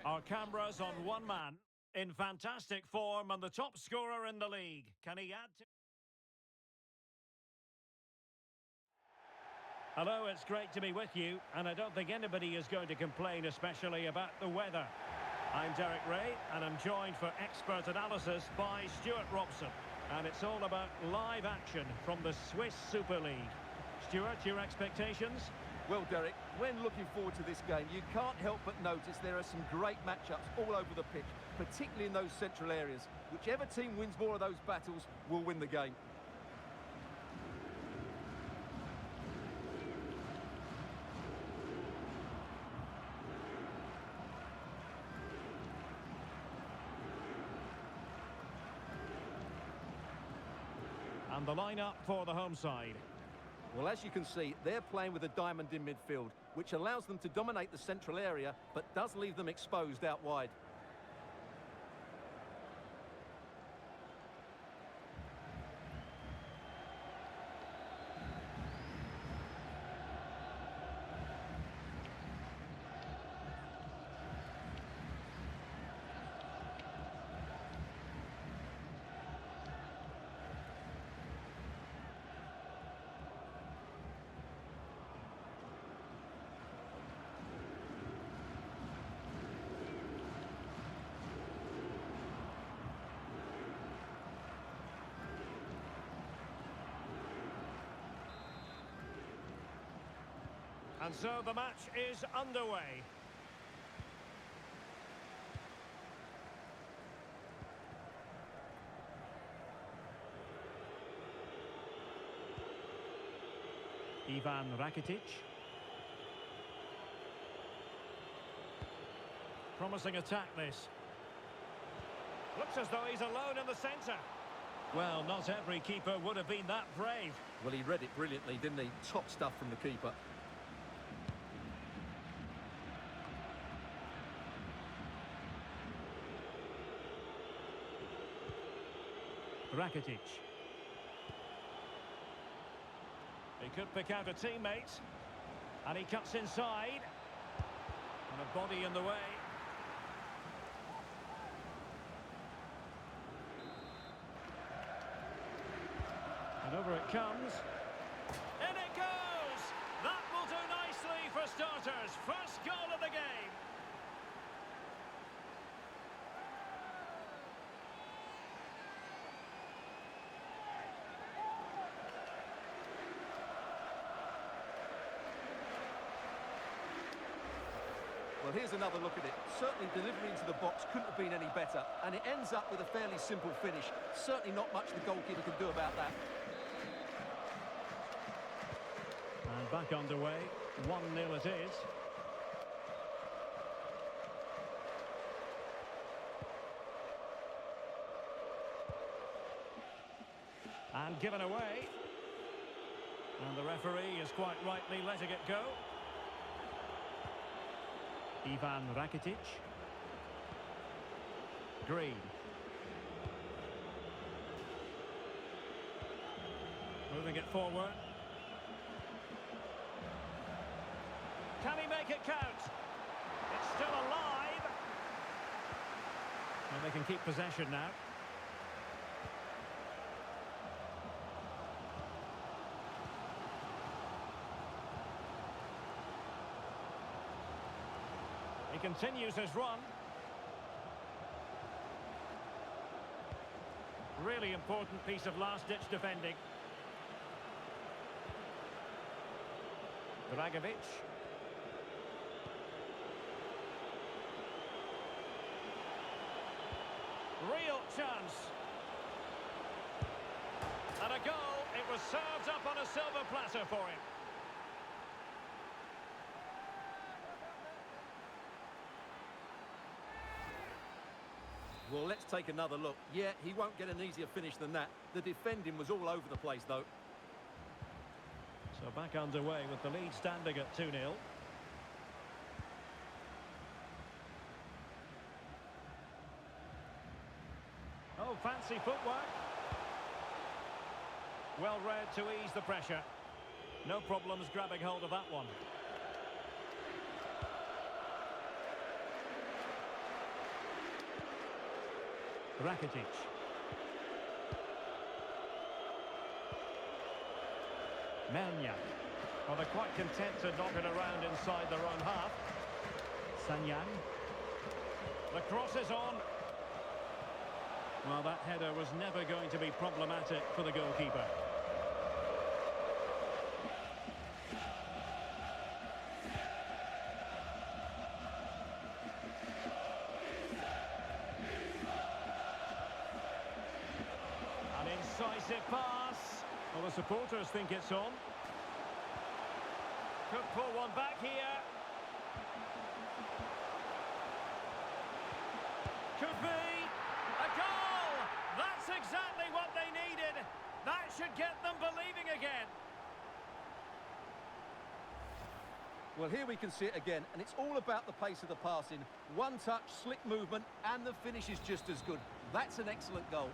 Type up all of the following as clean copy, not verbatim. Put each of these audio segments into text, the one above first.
Our cameras on one man, in fantastic form and the top scorer in the league. Can he add to... Hello, it's great to be with you, and I don't think anybody is going to complain, especially about the weather. I'm Derek Ray, and I'm joined for expert analysis by Stuart Robson. And it's all about live action from the Swiss Super League. Stuart, your expectations? Well, Derek, when looking forward to this game, you can't help but notice there are some great matchups all over the pitch, particularly in those central areas. Whichever team wins more of those battles will win the game. And the lineup for the home side. Well, as you can see, they're playing with a diamond in midfield, which allows them to dominate the central area, but does leave them exposed out wide. And so the match is underway. Ivan Rakitic. Promising attack this. Looks as though he's alone in the centre. Well, not every keeper would have been that brave. Well, he read it brilliantly, didn't he? Top stuff from the keeper. Rakitic. He could pick out a teammate. And he cuts inside. And a body in the way. And over it comes. In it goes! That will do nicely for starters. First goal of the game. Well, here's another look at it. Certainly delivery into the box couldn't have been any better. And it ends up with a fairly simple finish. Certainly not much the goalkeeper can do about that. And back underway. 1-0 it is. And given away. And the referee is quite rightly letting it go. Ivan Rakitic. Green. Moving it forward. Can he make it count? It's still alive. And they can keep possession now. He continues his run. Really important piece of last-ditch defending. Hrgovic. Real chance. And a goal. It was served up on a silver platter for him. Well, let's take another look. Yeah, he won't get an easier finish than that. The defending was all over the place, though. So back underway with the lead standing at 2-0. Oh, fancy footwork. Well read to ease the pressure. No problems grabbing hold of that one. Rakitic. Melnia. Well, they're quite content to knock it around inside their own half. Sanyang. The cross is on. Well, that header was never going to be problematic for the goalkeeper. An incisive pass. Well, the supporters think it's on. Could pull one back here. Could be a goal! That's exactly what they needed. That should get them believing again. Well, here we can see it again, and it's all about the pace of the passing. One touch, slick movement, and the finish is just as good. That's an excellent goal.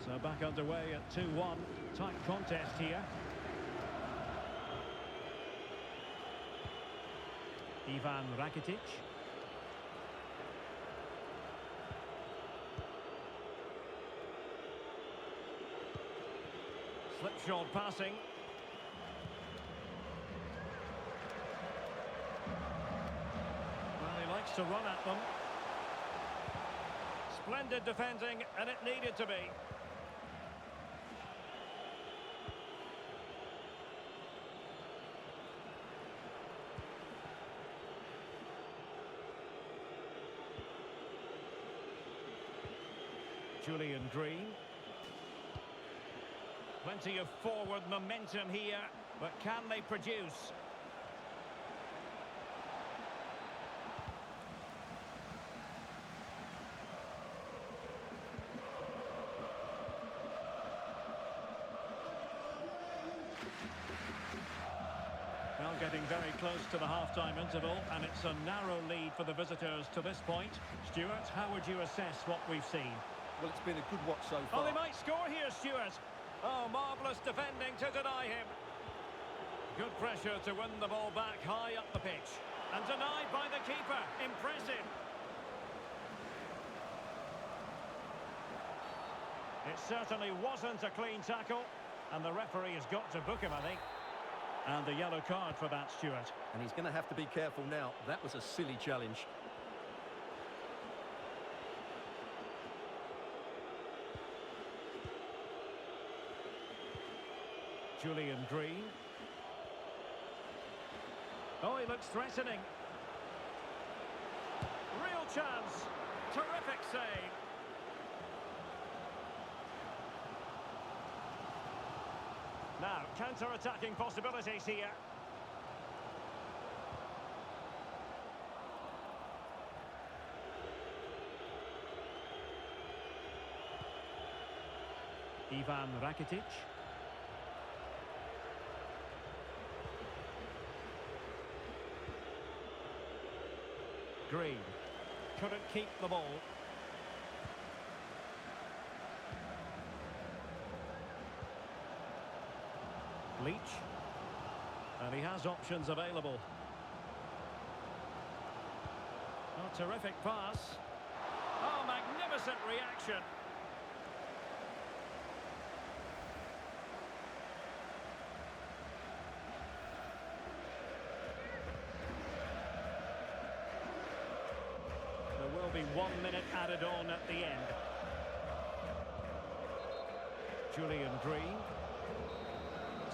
So back underway at 2-1. Tight contest here. Ivan Rakitic. Slipshod passing. Well, he likes to run at them. Splendid defending, and it needed to be. Julian Green. Plenty of forward momentum here, but can they produce? Well, getting very close to the half-time interval, and it's a narrow lead for the visitors to this point. Stuart, how would you assess what we've seen? Well, it's been a good watch so far. Oh, they might score here, Stuart. Oh, marvellous defending to deny him. Good pressure to win the ball back high up the pitch. And denied by the keeper. Impressive. It certainly wasn't a clean tackle. And the referee has got to book him, I think. And the yellow card for that, Stuart. And he's going to have to be careful now. That was a silly challenge. Julian Green. Oh, he looks threatening. Real chance. Terrific save. Now, counter-attacking possibilities here. Ivan Rakitic. Green couldn't keep the ball. Leach, and he has options available. Oh, terrific pass. Oh, magnificent reaction. There will be 1 minute added on at the end. Julian Green.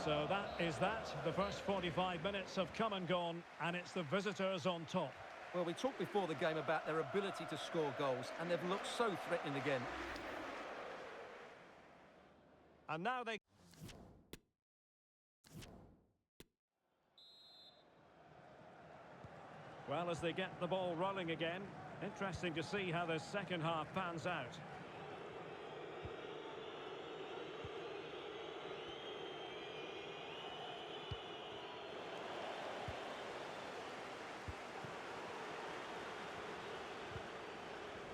So that is that. The first 45 minutes have come and gone, and it's the visitors on top. Well, we talked before the game about their ability to score goals, and they've looked so threatening again. And now they... Well, as they get the ball rolling again, interesting to see how the second half pans out.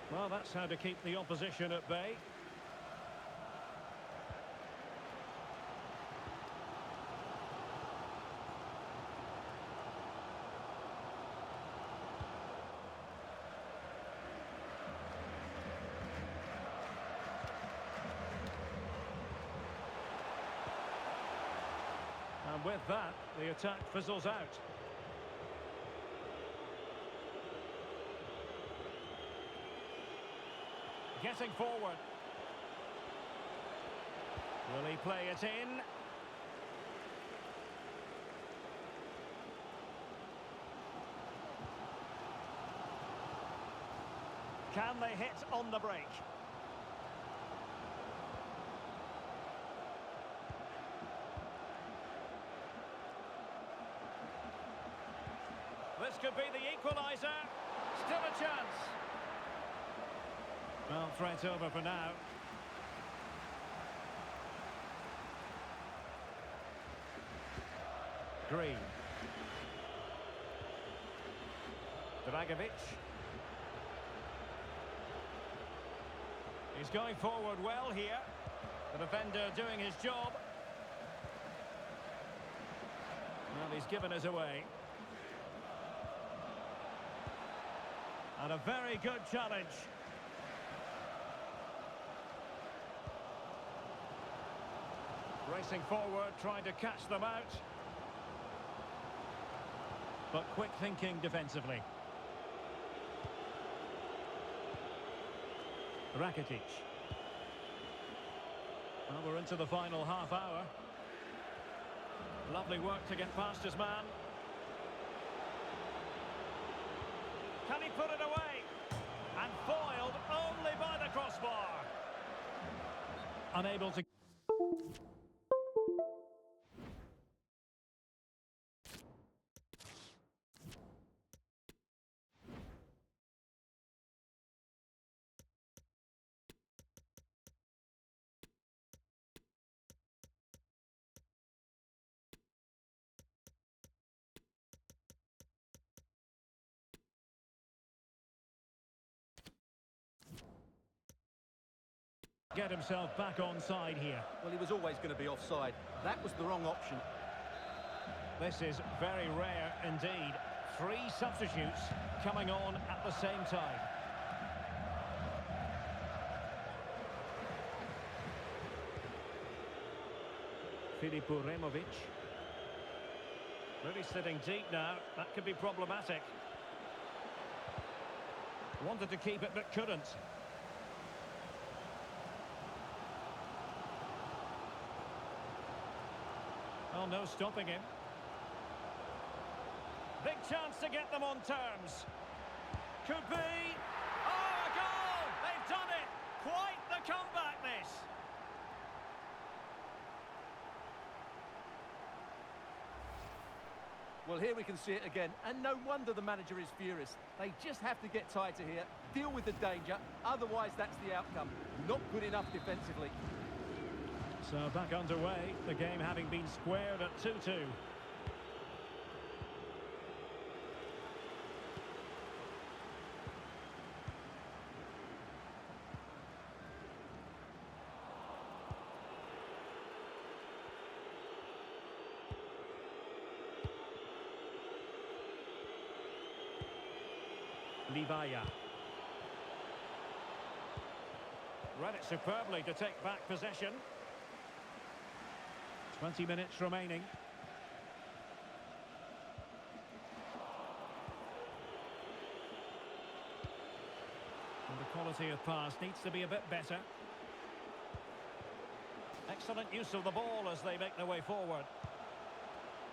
Well, that's how to keep the opposition at bay. with that, the attack fizzles out. Getting forward. Will he play it in? Can they hit on the break? This could be the equaliser. Still a chance. Well, threat over for now. Green. Dragovic. He's going forward well here. The defender doing his job. Well, he's given us away. And a very good challenge. Racing forward, trying to catch them out. But quick thinking defensively. Rakitic. Well, we're into the final half hour. Lovely work to get past his man. Can he put it away? And foiled only by the crossbar. Unable to... get himself back on side here. Well, he was always going to be offside. That was the wrong option. This is very rare indeed. 3 substitutes coming on at the same time. Uremovic. Really sitting deep now. That could be problematic. Wanted to keep it but couldn't. Oh, no stopping him. Big chance to get them on terms. Could be. Oh, a goal! They've done it! Quite the comeback, this. Well, here we can see it again, and no wonder the manager is furious. They just have to get tighter here, deal with the danger, otherwise that's the outcome. Not good enough defensively. So back underway, the game having been squared at 2-2. Livaja. Read it superbly to take back possession. 20 minutes remaining. And the quality of pass needs to be a bit better. Excellent use of the ball as they make their way forward.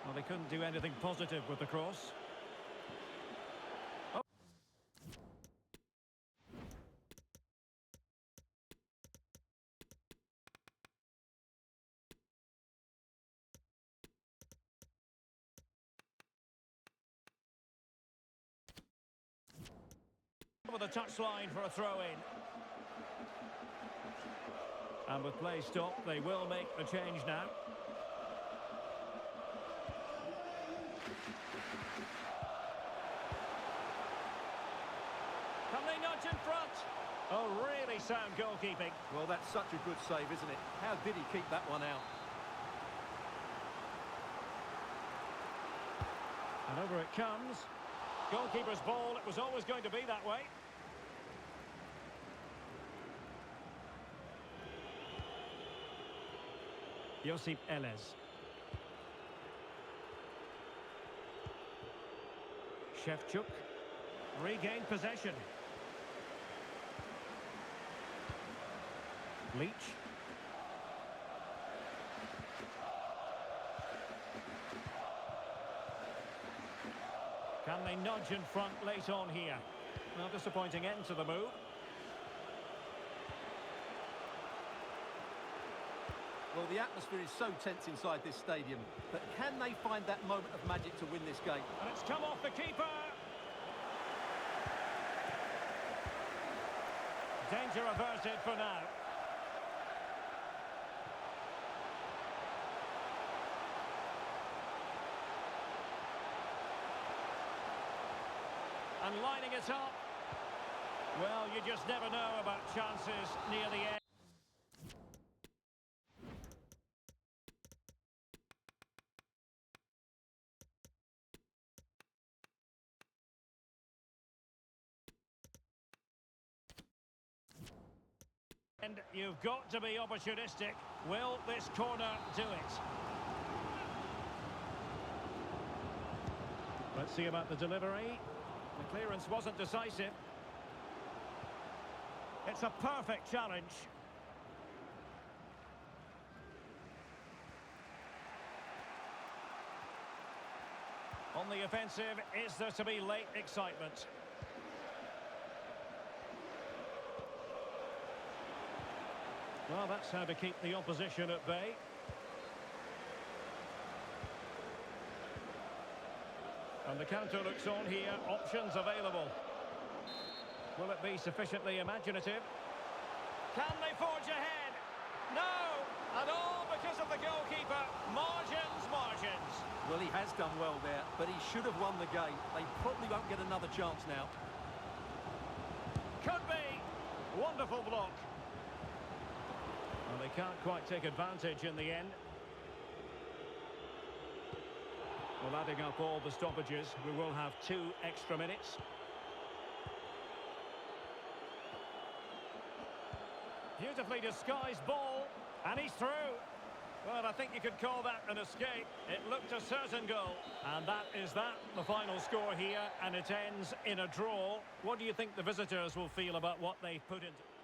Well, they couldn't do anything positive with the cross. With a touchline for a throw-in. And with play stopped, they will make the change now. Can they nudge in front? Oh, really sound goalkeeping. Well, that's such a good save, isn't it? How did he keep that one out? And over it comes. Goalkeeper's ball, it was always going to be that way. Josip Elez. Shevchuk. Regained possession. Leach. Can they nudge in front late on here? Well, disappointing end to the move. Well, the atmosphere is so tense inside this stadium, but can they find that moment of magic to win this game? And it's come off the keeper. Danger averted for now. And lining it up. Well, you just never know about chances near the end. And you've got to be opportunistic. Will this corner do it? Let's see about the delivery. The clearance wasn't decisive. It's a perfect challenge. On the offensive, is there to be late excitement? Well, that's how to keep the opposition at bay. And the counter looks on here. Options available. Will it be sufficiently imaginative? Can they forge ahead? No! And all because of the goalkeeper. Margins, margins. Well, he has done well there, but he should have won the game. They probably won't get another chance now. Could be. Wonderful block. Well, they can't quite take advantage in the end. Well, adding up all the stoppages, we will have 2 extra minutes. Beautifully disguised ball, and he's through. Well, I think you could call that an escape. It looked a certain goal, and that is that. The final score here, and it ends in a draw. What do you think the visitors will feel about what they've put into...